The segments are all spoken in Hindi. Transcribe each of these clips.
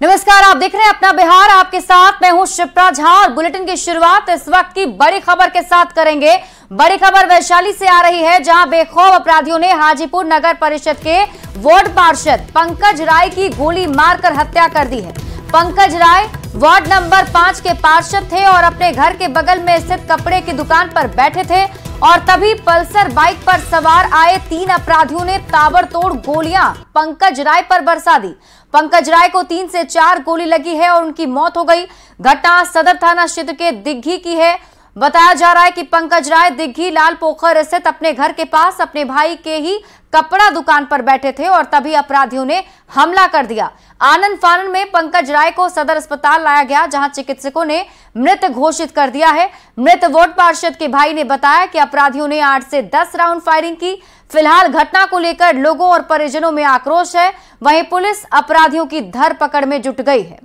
नमस्कार, आप देख रहे हैं अपना बिहार। आपके साथ मैं हूं शिप्रा झा और बुलेटिन की शुरुआत इस वक्त की बड़ी खबर के साथ करेंगे। बड़ी खबर वैशाली से आ रही है, जहां बेखौफ अपराधियों ने हाजीपुर नगर परिषद के वार्ड पार्षद पंकज राय की गोली मारकर हत्या कर दी है। पंकज राय वार्ड नंबर 5 के पार्षद थे और अपने घर के बगल में स्थित कपड़े की दुकान पर बैठे थे और तभी पल्सर बाइक पर सवार आए 3 अपराधियों ने ताबड़तोड़ गोलियां पंकज राय पर बरसा दी। पंकज राय को 3 से 4 गोली लगी है और उनकी मौत हो गई। घटना सदर थाना क्षेत्र के दिग्घी की है। बताया जा रहा है कि पंकज राय दिग्घी लाल पोखर स्थित अपने घर के पास अपने भाई के ही कपड़ा दुकान पर बैठे थे और तभी अपराधियों ने हमला कर दिया। आनंद फानन में पंकज राय को सदर अस्पताल लाया गया, जहां चिकित्सकों ने मृत घोषित कर दिया है। मृत वार्ड पार्षद के भाई ने बताया कि अपराधियों ने 8 से 10 राउंड फायरिंग की। फिलहाल घटना को लेकर लोगों और परिजनों में आक्रोश है। वहीं पुलिस अपराधियों की धरपकड़ में जुट गई है।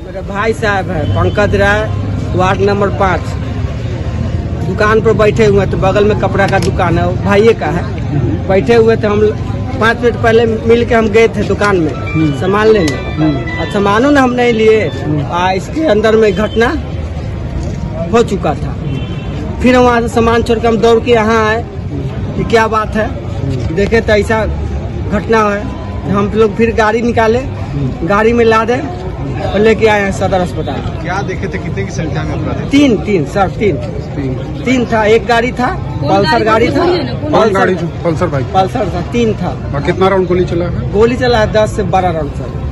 मेरे भाई साहब है पंकज राय, वार्ड नंबर 5, दुकान पर बैठे हुए थे। बगल में कपड़ा का दुकान है, वो भाई का है। बैठे हुए थे, हम 5 मिनट पहले मिल के हम गए थे दुकान में सामान लेने और सामानों ने हम नहीं लिए। इसके अंदर में घटना हो चुका था। फिर वहाँ से सामान छोड़ के हम दौड़ के यहाँ आए कि क्या बात है, देखे तो ऐसा घटना है। हम लोग फिर गाड़ी निकाले, गाड़ी में लादे और लेके आए हैं सदर अस्पताल। क्या देखे थे, कितने की संख्या में अपराधी? तीन सर, तीन था। एक गाड़ी था, पल्सर गाड़ी था। Pulsar bike? पल्सर था, 3 था। और कितना राउंड गोली चला है? गोली चला है 10 से 12 राउंड सर।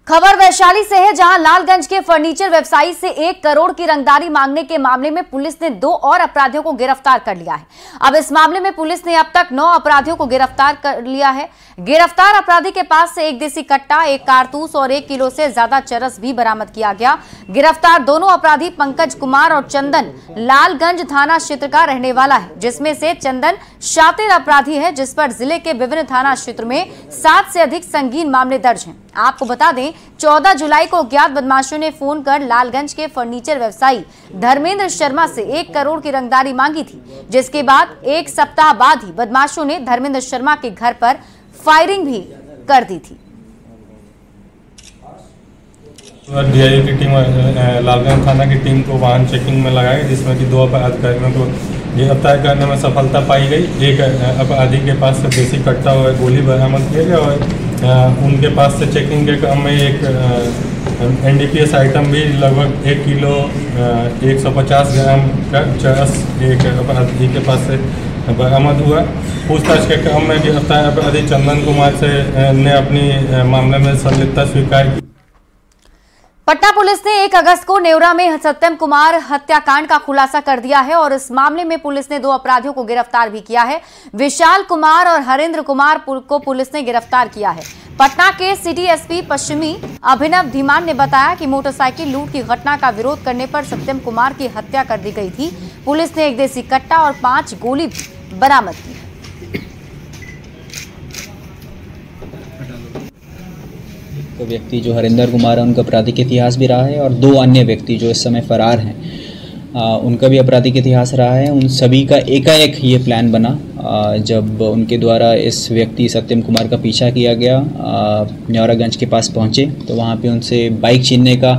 खबर वैशाली से है, जहां लालगंज के फर्नीचर व्यवसायी से 1 करोड़ की रंगदारी मांगने के मामले में पुलिस ने 2 और अपराधियों को गिरफ्तार कर लिया है। अब इस मामले में पुलिस ने अब तक 9 अपराधियों को गिरफ्तार कर लिया है। गिरफ्तार अपराधी के पास से 1 देसी कट्टा, 1 कारतूस और 1 किलो से ज्यादा चरस भी बरामद किया गया। गिरफ्तार दोनों अपराधी पंकज कुमार और चंदन लालगंज थाना क्षेत्र का रहने वाला है, जिसमें से चंदन शातिर अपराधी है, जिस पर जिले के विभिन्न थाना क्षेत्र में 7 से अधिक संगीन मामले दर्ज हैं। आपको बता दें, 14 जुलाई को अज्ञात बदमाशों ने फोन कर लालगंज के फर्नीचर व्यवसायी धर्मेंद्र शर्मा से 1 करोड़ की रंगदारी मांगी थी, जिसके बाद 1 सप्ताह बाद ही बदमाशों ने धर्मेंद्र शर्मा के घर पर फायरिंग भी कर दी थी। डीआईजी की टीम लालगंज थाना की टीम को वाहन चेकिंग में लगाई, जिसमें कि 2 अधिकारियों को गिरफ्तार करने में सफलता पाई गई। एक अपराधी के पास से देसी कट्टा और गोली बरामद किया गया और उनके पास से चेकिंग के क्रम में एक एनडीपीएस आइटम भी लगभग 1 किलो 150 ग्राम का चरस एक अपराधी के पास से बरामद हुआ। पूछताछ के क्रम में गिरफ्तार अपराधी चंदन कुमार ने अपनी मामले में संलिप्तता स्वीकार की। पटना पुलिस ने 1 अगस्त को नेवरा में सत्यम कुमार हत्याकांड का खुलासा कर दिया है और इस मामले में पुलिस ने 2 अपराधियों को गिरफ्तार भी किया है। विशाल कुमार और हरेंद्र कुमार को पुलिस ने गिरफ्तार किया है। पटना के सिटी एसपी पश्चिमी अभिनव धीमान ने बताया कि मोटरसाइकिल लूट की घटना का विरोध करने पर सत्यम कुमार की हत्या कर दी गई थी। पुलिस ने 1 देसी कट्टा और 5 गोली भी बरामद की। तो व्यक्ति जो हरिंदर कुमार है, उनका आपराधिक इतिहास भी रहा है और 2 अन्य व्यक्ति जो इस समय फरार हैं, उनका भी आपराधिक इतिहास रहा है। उन सभी का एकाएक ये प्लान बना जब उनके द्वारा इस व्यक्ति सत्यम कुमार का पीछा किया गया। न्योरागंज के पास पहुँचे तो वहाँ पे उनसे बाइक छीनने का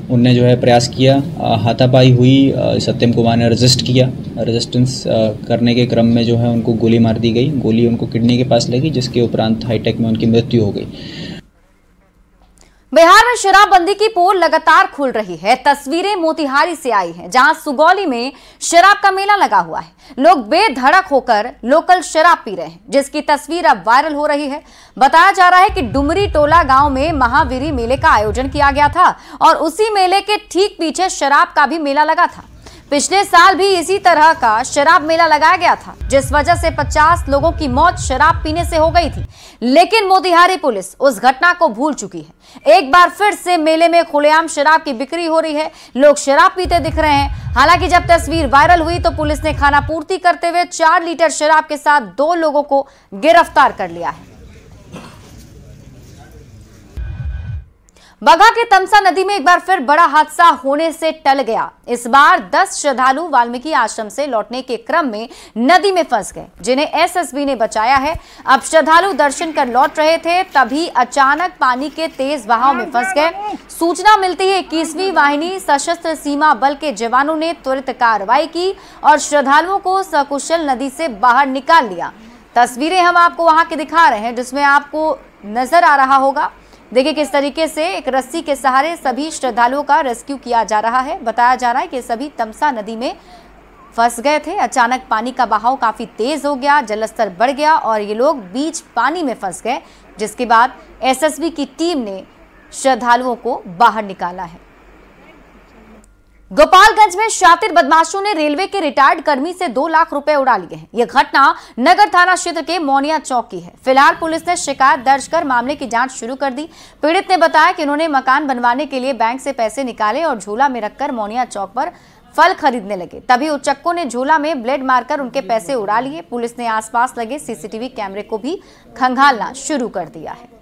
उनने जो है प्रयास किया। हाथापाई हुई, सत्यम कुमार ने रेजिस्टेंस करने के क्रम में जो है उनको गोली मार दी गई। गोली उनको किडनी के पास लगी, जिसके उपरांत हाईटेक में उनकी मृत्यु हो गई। बिहार में शराबबंदी की पोल लगातार खुल रही है। तस्वीरें मोतिहारी से आई हैं, जहां सुगौली में शराब का मेला लगा हुआ है। लोग बेधड़क होकर लोकल शराब पी रहे हैं, जिसकी तस्वीर अब वायरल हो रही है। बताया जा रहा है कि डुमरी टोला गांव में महावीरी मेले का आयोजन किया गया था और उसी मेले के ठीक पीछे शराब का भी मेला लगा था। पिछले साल भी इसी तरह का शराब मेला लगाया गया था, जिस वजह से 50 लोगों की मौत शराब पीने से हो गई थी। लेकिन मोतिहारी पुलिस उस घटना को भूल चुकी है। एक बार फिर से मेले में खुलेआम शराब की बिक्री हो रही है। लोग शराब पीते दिख रहे हैं। हालांकि जब तस्वीर वायरल हुई तो पुलिस ने खानापूर्ति करते हुए 4 लीटर शराब के साथ 2 लोगों को गिरफ्तार कर लिया है। बगहा के तमसा नदी में एक बार फिर बड़ा हादसा होने से टल गया। इस बार 10 श्रद्धालु वाल्मीकि आश्रम से लौटने के क्रम में नदी में फंस गए, जिन्हें एसएसबी ने बचाया है। अब श्रद्धालु दर्शन कर लौट रहे थे, तभी अचानक पानी के तेज बहाव में फंस गए। सूचना मिलते ही 21वीं वाहिनी सशस्त्र सीमा बल के जवानों ने त्वरित कार्रवाई की और श्रद्धालुओं को सकुशल नदी से बाहर निकाल लिया। तस्वीरें हम आपको वहां की दिखा रहे हैं, जिसमें आपको नजर आ रहा होगा। देखिए किस तरीके से एक रस्सी के सहारे सभी श्रद्धालुओं का रेस्क्यू किया जा रहा है। बताया जा रहा है कि सभी तमसा नदी में फंस गए थे। अचानक पानी का बहाव काफी तेज हो गया, जलस्तर बढ़ गया और ये लोग बीच पानी में फंस गए, जिसके बाद एसएसबी की टीम ने श्रद्धालुओं को बाहर निकाला है। गोपालगंज में शातिर बदमाशों ने रेलवे के रिटायर्ड कर्मी से 2 लाख रुपए उड़ा लिए हैं। यह घटना नगर थाना क्षेत्र के मोनिया चौक की है। फिलहाल पुलिस ने शिकायत दर्ज कर मामले की जांच शुरू कर दी। पीड़ित ने बताया कि उन्होंने मकान बनवाने के लिए बैंक से पैसे निकाले और झोला में रखकर मोनिया चौक पर फल खरीदने लगे। तभी उचक्कों ने झोला में ब्लेड मारकर उनके पैसे उड़ा लिए। पुलिस ने आसपास लगे सीसीटीवी कैमरे को भी खंगालना शुरू कर दिया है।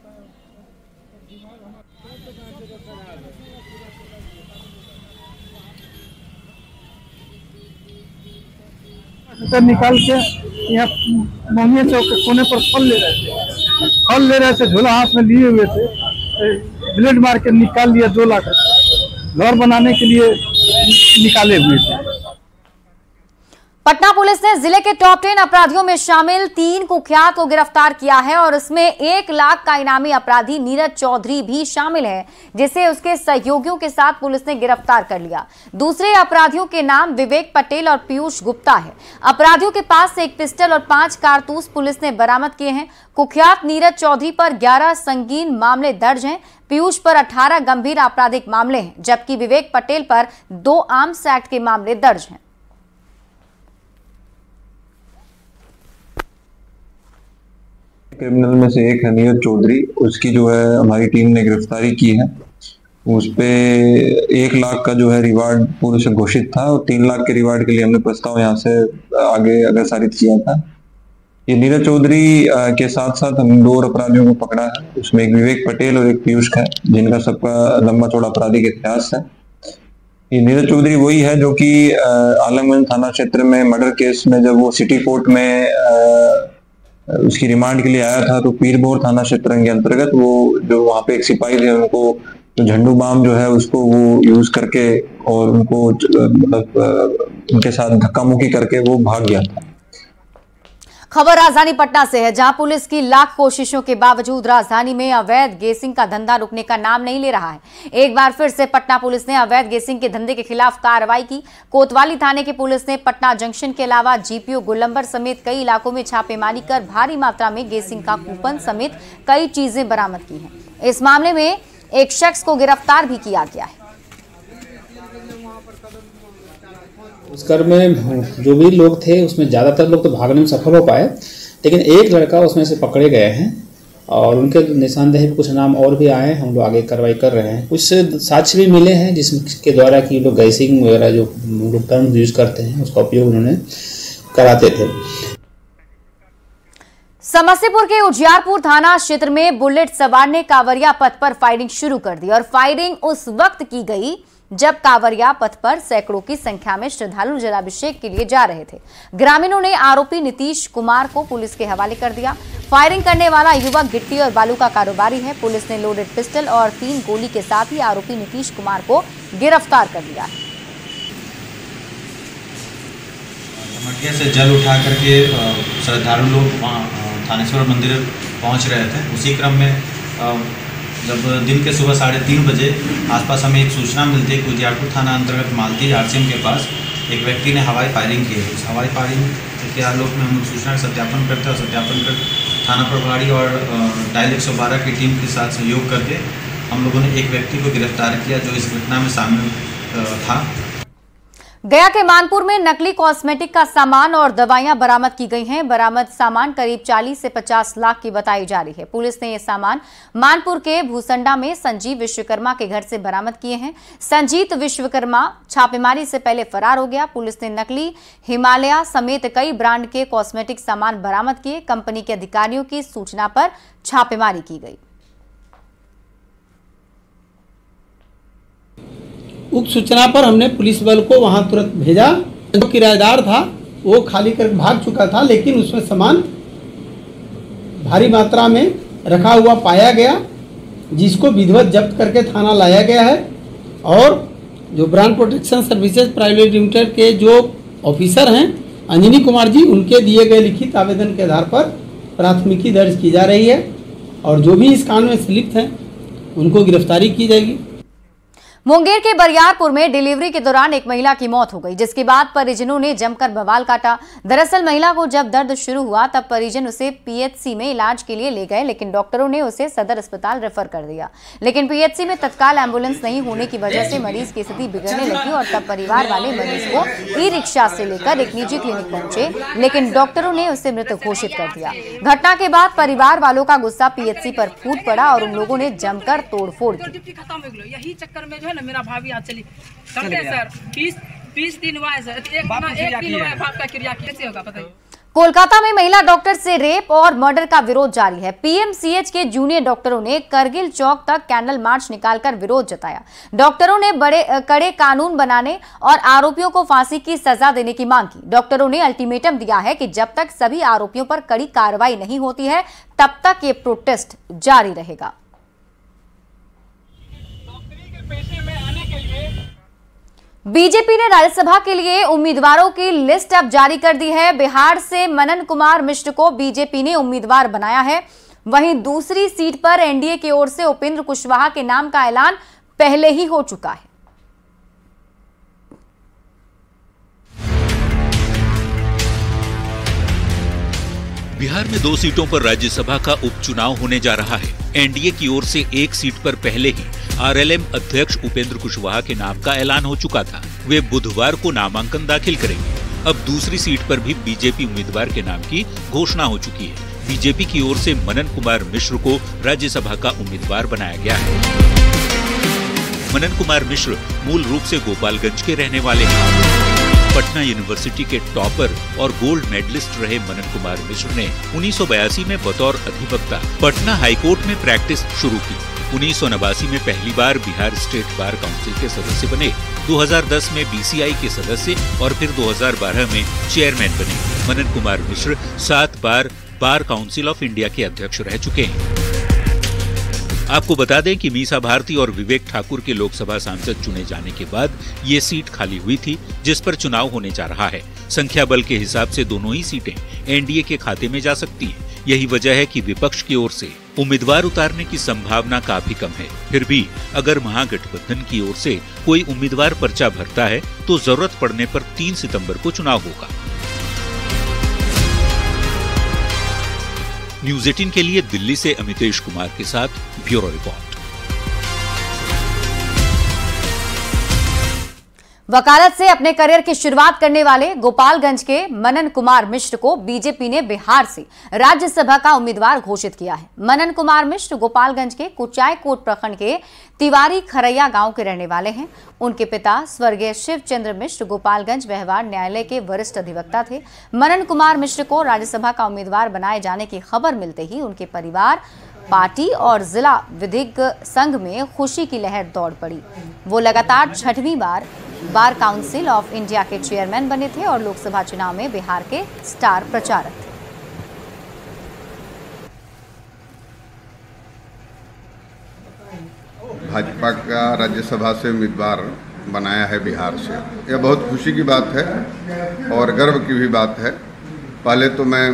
निकाल के यहाँ मोहनिया चौक के कोने पर फल ले रहे थे, झोला हाथ में लिए हुए थे, ब्लेड मार के निकाल लिया 2 लाख रुपए, घर बनाने के लिए निकाले हुए थे। पटना पुलिस ने जिले के टॉप 10 अपराधियों में शामिल 3 कुख्यात को गिरफ्तार किया है और इसमें 1 लाख का इनामी अपराधी नीरज चौधरी भी शामिल है, जिसे उसके सहयोगियों के साथ पुलिस ने गिरफ्तार कर लिया। दूसरे अपराधियों के नाम विवेक पटेल और पीयूष गुप्ता है। अपराधियों के पास से 1 पिस्टल और 5 कारतूस पुलिस ने बरामद किए हैं। कुख्यात नीरज चौधरी पर 11 संगीन मामले दर्ज हैं। पीयूष पर 18 गंभीर आपराधिक मामले हैं, जबकि विवेक पटेल पर 2 आर्म्स एक्ट के मामले दर्ज हैं। क्रिमिनल में से एक है नीरज चौधरी, उसकी जो है हमारी टीम ने गिरफ्तारी की है। उस पे 1 लाख का जो है रिवार्ड पूरे से घोषित था और 3 लाख के रिवार्ड के लिए हमने प्रस्ताव यहाँ से आगे अग्रसारित किया था। ये नीरज चौधरी के साथ साथ हम 2 और अपराधियों को पकड़ा है। उसमें एक विवेक पटेल और एक पीयूष है, जिनका सबका लंबा चौड़ा आपराधिक इतिहास है। ये नीरज चौधरी वही है जो कि आलमगंज थाना क्षेत्र में मर्डर केस में जब वो सिटी कोर्ट में उसकी रिमांड के लिए आया था, तो पीरबोर थाना क्षेत्र के अंतर्गत वो जो वहाँ पे एक सिपाही थे, उनको तो झंडू बाम जो है उसको वो यूज करके और उनको मतलब उनके साथ धक्का मुक्की करके वो भाग गया था। खबर राजधानी पटना से है, जहां पुलिस की लाख कोशिशों के बावजूद राजधानी में अवैध गेसिंग का धंधा रुकने का नाम नहीं ले रहा है। एक बार फिर से पटना पुलिस ने अवैध गेसिंग के धंधे के खिलाफ कार्रवाई की। कोतवाली थाने की पुलिस ने पटना जंक्शन के अलावा जीपीओ गोलंबर समेत कई इलाकों में छापेमारी कर भारी मात्रा में गेसिंग का कूपन समेत कई चीजें बरामद की हैं। इस मामले में एक शख्स को गिरफ्तार भी किया गया है। उस क्रम में जो भी लोग थे उसमें ज़्यादातर लोग तो भागने में सफल हो पाए, लेकिन एक लड़का उसमें से पकड़े गए हैं और उनके निशानदेही पे कुछ नाम और भी आए हैं। हम लोग आगे कार्रवाई कर रहे हैं। कुछ साक्ष्य भी मिले हैं जिसके द्वारा कि लोग गैसिंग वगैरह जो लोग टर्म यूज करते हैं उसका उपयोग उन्होंने कराते थे। समस्तीपुर के उजियारपुर थाना क्षेत्र में बुलेट सवार ने कांवरिया पथ पर फायरिंग शुरू कर दी और फायरिंग उस वक्त की गई जब कांवरिया पथ पर सैकड़ों की संख्या में श्रद्धालु जलाभिषेक के लिए जा रहे थे। ग्रामीणों ने आरोपी नीतीश कुमार को पुलिस के हवाले कर दिया। फायरिंग करने वाला युवक गिट्टी और बालू का कारोबारी है। पुलिस ने लोडेड पिस्टल और 3 गोली के साथ ही आरोपी नीतीश कुमार को गिरफ्तार कर लिया है। मटिया से जल उठा करके श्रद्धालु लोग वहाँ थानेश्वर मंदिर पहुँच रहे थे। उसी क्रम में जब दिन के सुबह 3:30 बजे आसपास हमें एक सूचना मिलती है कि उजियारपुर थाना अंतर्गत मालती आरसीएम के पास एक व्यक्ति ने हवाई फायरिंग की है। उस हवाई फायरिंग के आलोक में हम सूचना का सत्यापन करते हैं और सत्यापन कर थाना प्रभारी और डायल 112 की टीम के साथ सहयोग करके हम लोगों ने एक व्यक्ति को गिरफ्तार किया जो इस घटना में शामिल था। गया के मानपुर में नकली कॉस्मेटिक का सामान और दवाइयां बरामद की गई हैं। बरामद सामान करीब 40 से 50 लाख की बताई जा रही है। पुलिस ने यह सामान मानपुर के भूसंडा में संजीव विश्वकर्मा के घर से बरामद किए हैं। संजीत विश्वकर्मा छापेमारी से पहले फरार हो गया। पुलिस ने नकली हिमालय समेत कई ब्रांड के कॉस्मेटिक सामान बरामद किए। कंपनी के अधिकारियों की सूचना पर छापेमारी की गई। उक्त सूचना पर हमने पुलिस बल को वहां तुरंत भेजा। जो किराएदार था वो खाली कर भाग चुका था, लेकिन उसमें सामान भारी मात्रा में रखा हुआ पाया गया, जिसको विधिवत जब्त करके थाना लाया गया है। और जो brand protection services private limited के जो ऑफिसर हैं अंजनी कुमार जी, उनके दिए गए लिखित आवेदन के आधार पर प्राथमिकी दर्ज की जा रही है और जो भी इस कांड में संलिप्त हैं उनको गिरफ्तारी की जाएगी। मुंगेर के बरियारपुर में डिलीवरी के दौरान एक महिला की मौत हो गई, जिसके बाद परिजनों ने जमकर बवाल काटा। दरअसल महिला को जब दर्द शुरू हुआ तब परिजन उसे पीएचसी में इलाज के लिए ले गए, लेकिन डॉक्टरों ने उसे सदर अस्पताल रेफर कर दिया। लेकिन पीएचसी में तत्काल एम्बुलेंस नहीं होने की वजह से मरीज की स्थिति बिगड़ने लगी और तब परिवार वाले मरीज को ई रिक्शा से लेकर एक निजी क्लिनिक पहुंचे, लेकिन डॉक्टरों ने उसे मृत घोषित कर दिया। घटना के बाद परिवार वालों का गुस्सा पीएचसी पर फूट पड़ा और उन लोगों ने जमकर तोड़फोड़ की। यही चक्कर में जो है ना मेरा भाभी आज चली करते सर 20 दिन हुआ है सर, एक दिन हुआ है बाप का क्रिया कैसे होगा बताइए। कोलकाता में महिला डॉक्टर से रेप और मर्डर का विरोध जारी है। पीएमसीएच के जूनियर डॉक्टरों ने करगिल चौक तक कैंडल मार्च निकालकर विरोध जताया। डॉक्टरों ने कड़े कानून बनाने और आरोपियों को फांसी की सजा देने की मांग की। डॉक्टरों ने अल्टीमेटम दिया है कि जब तक सभी आरोपियों पर कड़ी कार्रवाई नहीं होती है तब तक ये प्रोटेस्ट जारी रहेगा। बीजेपी ने राज्यसभा के लिए उम्मीदवारों की लिस्ट अब जारी कर दी है। बिहार से मनन कुमार मिश्र को बीजेपी ने उम्मीदवार बनाया है। वहीं दूसरी सीट पर एनडीए की ओर से उपेंद्र कुशवाहा के नाम का ऐलान पहले ही हो चुका है। बिहार में 2 सीटों पर राज्यसभा का उपचुनाव होने जा रहा है। एनडीए की ओर से एक सीट पर पहले ही आरएलएम अध्यक्ष उपेंद्र कुशवाहा के नाम का ऐलान हो चुका था। वे बुधवार को नामांकन दाखिल करेंगे। अब दूसरी सीट पर भी बीजेपी उम्मीदवार के नाम की घोषणा हो चुकी है। बीजेपी की ओर से मनन कुमार मिश्र को राज्यसभा का उम्मीदवार बनाया गया है। मनन कुमार मिश्र मूल रूप से गोपालगंज के रहने वाले हैं। पटना यूनिवर्सिटी के टॉपर और गोल्ड मेडलिस्ट रहे मनन कुमार मिश्र ने 1982 में बतौर अधिवक्ता पटना हाईकोर्ट में प्रैक्टिस शुरू की। 1989 में पहली बार बिहार स्टेट बार काउंसिल के सदस्य बने। 2010 में बीसीआई के सदस्य और फिर 2012 में चेयरमैन बने। मनन कुमार मिश्र 7 बार बार काउंसिल ऑफ इंडिया के अध्यक्ष रह चुके हैं। आपको बता दें कि मीसा भारती और विवेक ठाकुर के लोकसभा सांसद चुने जाने के बाद ये सीट खाली हुई थी, जिस पर चुनाव होने जा रहा है। संख्या बल के हिसाब से दोनों ही सीटें एनडीए के खाते में जा सकती हैं। यही वजह है कि विपक्ष की ओर से उम्मीदवार उतारने की संभावना काफी कम है। फिर भी अगर महागठबंधन की ओर से कोई उम्मीदवार पर्चा भरता है तो जरूरत पड़ने पर 3 सितंबर को चुनाव होगा। न्यूज़ 18 के लिए दिल्ली से अमितेश कुमार के साथ ब्यूरो रिपोर्ट। वकालत से अपने करियर की शुरुआत करने वाले गोपालगंज के मनन कुमार मिश्र को बीजेपी ने बिहार से राज्यसभा का उम्मीदवार घोषित किया है। मनन कुमार मिश्र गोपालगंज के कुचायकोट प्रखंड के तिवारी खरैया गांव के रहने वाले हैं। उनके पिता स्वर्गीय शिवचंद्र मिश्र गोपालगंज व्यवहार न्यायालय के वरिष्ठ अधिवक्ता थे। मनन कुमार मिश्र को राज्यसभा का उम्मीदवार बनाए जाने की खबर मिलते ही उनके परिवार, पार्टी और जिला विधिक संघ में खुशी की लहर दौड़ पड़ी। वो लगातार 6वीं बार बार काउंसिल ऑफ इंडिया के चेयरमैन बने थे और लोकसभा चुनाव में बिहार के स्टार प्रचारक थे। भाजपा का राज्यसभा से उम्मीदवार बनाया है बिहार से, यह बहुत खुशी की बात है और गर्व की भी बात है। पहले तो मैं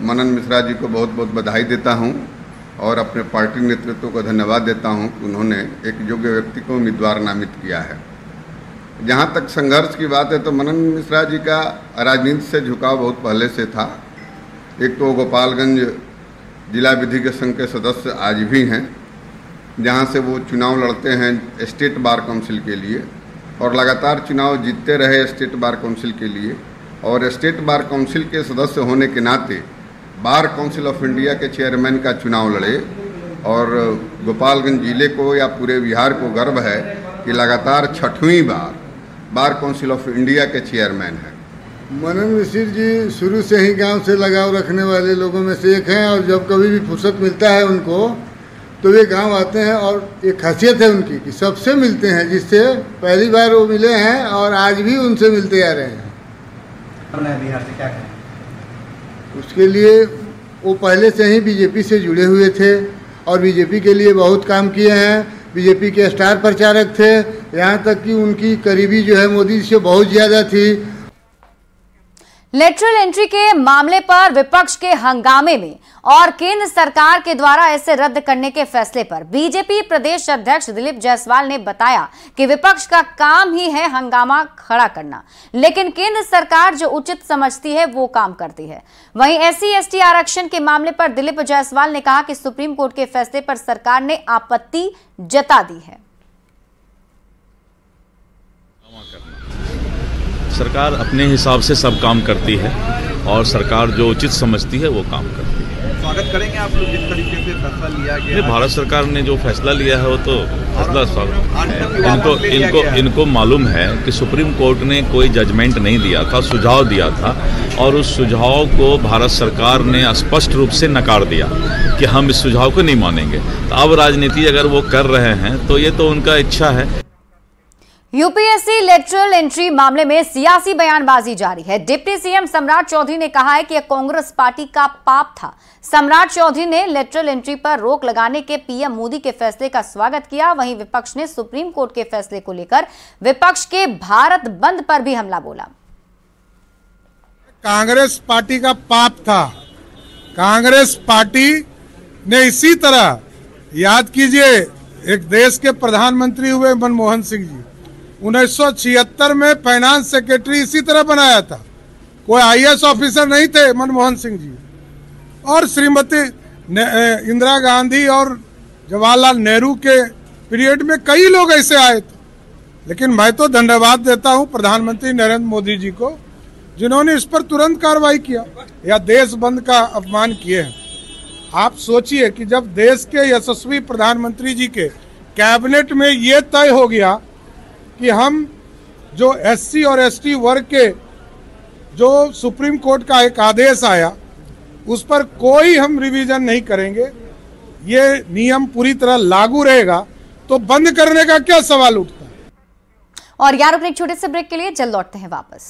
मनन मिश्रा जी को बहुत बहुत बधाई देता हूं और अपने पार्टी नेतृत्व को धन्यवाद देता हूं कि उन्होंने एक योग्य व्यक्ति को उम्मीदवार नामित किया है। जहाँ तक संघर्ष की बात है तो मनन मिश्रा जी का राजनीति से झुकाव बहुत पहले से था। एक तो गोपालगंज जिला विधिक संघ के सदस्य आज भी हैं, जहाँ से वो चुनाव लड़ते हैं स्टेट बार काउंसिल के लिए और लगातार चुनाव जीतते रहे स्टेट बार काउंसिल के लिए। और स्टेट बार काउंसिल के सदस्य होने के नाते बार काउंसिल ऑफ इंडिया के चेयरमैन का चुनाव लड़े और गोपालगंज जिले को या पूरे बिहार को गर्व है कि लगातार 6वीं बार बार काउंसिल ऑफ इंडिया के चेयरमैन हैं। मनन मिश्र जी शुरू से ही गांव से लगाव रखने वाले लोगों में से एक हैं और जब कभी भी फुर्सत मिलता है उनको तो वे गांव आते हैं और एक खासियत है उनकी कि सबसे मिलते हैं, जिससे पहली बार वो मिले हैं और आज भी उनसे मिलते आ रहे हैं। बिहार से क्या करें? उसके लिए वो पहले से ही बीजेपी से जुड़े हुए थे और बीजेपी के लिए बहुत काम किए हैं। बीजेपी के स्टार प्रचारक थे, यहाँ तक कि उनकी करीबी जो है मोदी से बहुत ज़्यादा थी। लेटरल एंट्री के मामले पर विपक्ष के हंगामे में और केंद्र सरकार के द्वारा इसे रद्द करने के फैसले पर बीजेपी प्रदेश अध्यक्ष दिलीप जायसवाल ने बताया कि विपक्ष का काम ही है हंगामा खड़ा करना, लेकिन केंद्र सरकार जो उचित समझती है वो काम करती है। वहीं SC/ST आरक्षण के मामले पर दिलीप जायसवाल ने कहा कि सुप्रीम कोर्ट के फैसले पर सरकार ने आपत्ति जता दी है। सरकार अपने हिसाब से सब काम करती है और सरकार जो उचित समझती है वो काम करती है। स्वागत करेंगे आप लोग जिस तरीके से फैसला लिया गया। भारत सरकार ने जो फैसला लिया है वो तो फैसला इनको मालूम है कि सुप्रीम कोर्ट ने कोई जजमेंट नहीं दिया था, सुझाव दिया था और उस सुझाव को भारत सरकार ने स्पष्ट रूप से नकार दिया कि हम इस सुझाव को नहीं मानेंगे। तो अब राजनीति अगर वो कर रहे हैं तो ये तो उनका इच्छा है। यूपीएससी लेटरल एंट्री मामले में सियासी बयानबाजी जारी है। डिप्टी सीएम सम्राट चौधरी ने कहा है कि यह कांग्रेस पार्टी का पाप था। सम्राट चौधरी ने लेटरल एंट्री पर रोक लगाने के पीएम मोदी के फैसले का स्वागत किया। वहीं विपक्ष ने सुप्रीम कोर्ट के फैसले को लेकर विपक्ष के भारत बंद पर भी हमला बोला। कांग्रेस पार्टी का पाप था। कांग्रेस पार्टी ने इसी तरह, याद कीजिए, एक देश के प्रधानमंत्री हुए मनमोहन सिंह जी, 1976 में फाइनेंस सेक्रेटरी इसी तरह बनाया था। कोई IAS ऑफिसर नहीं थे मनमोहन सिंह जी। और श्रीमती इंदिरा गांधी और जवाहरलाल नेहरू के पीरियड में कई लोग ऐसे आए थे। लेकिन मैं तो धन्यवाद देता हूं प्रधानमंत्री नरेंद्र मोदी जी को, जिन्होंने इस पर तुरंत कार्रवाई किया या देश बंद का अपमान किए हैं। आप सोचिए कि जब देश के यशस्वी प्रधानमंत्री जी के कैबिनेट में ये तय हो गया कि हम जो SC और ST वर्ग के जो सुप्रीम कोर्ट का एक आदेश आया उस पर कोई हम रिवीजन नहीं करेंगे, ये नियम पूरी तरह लागू रहेगा, तो बंद करने का क्या सवाल उठता है। और यार अपने एक छोटे से ब्रेक के लिए जल्द लौटते हैं वापस।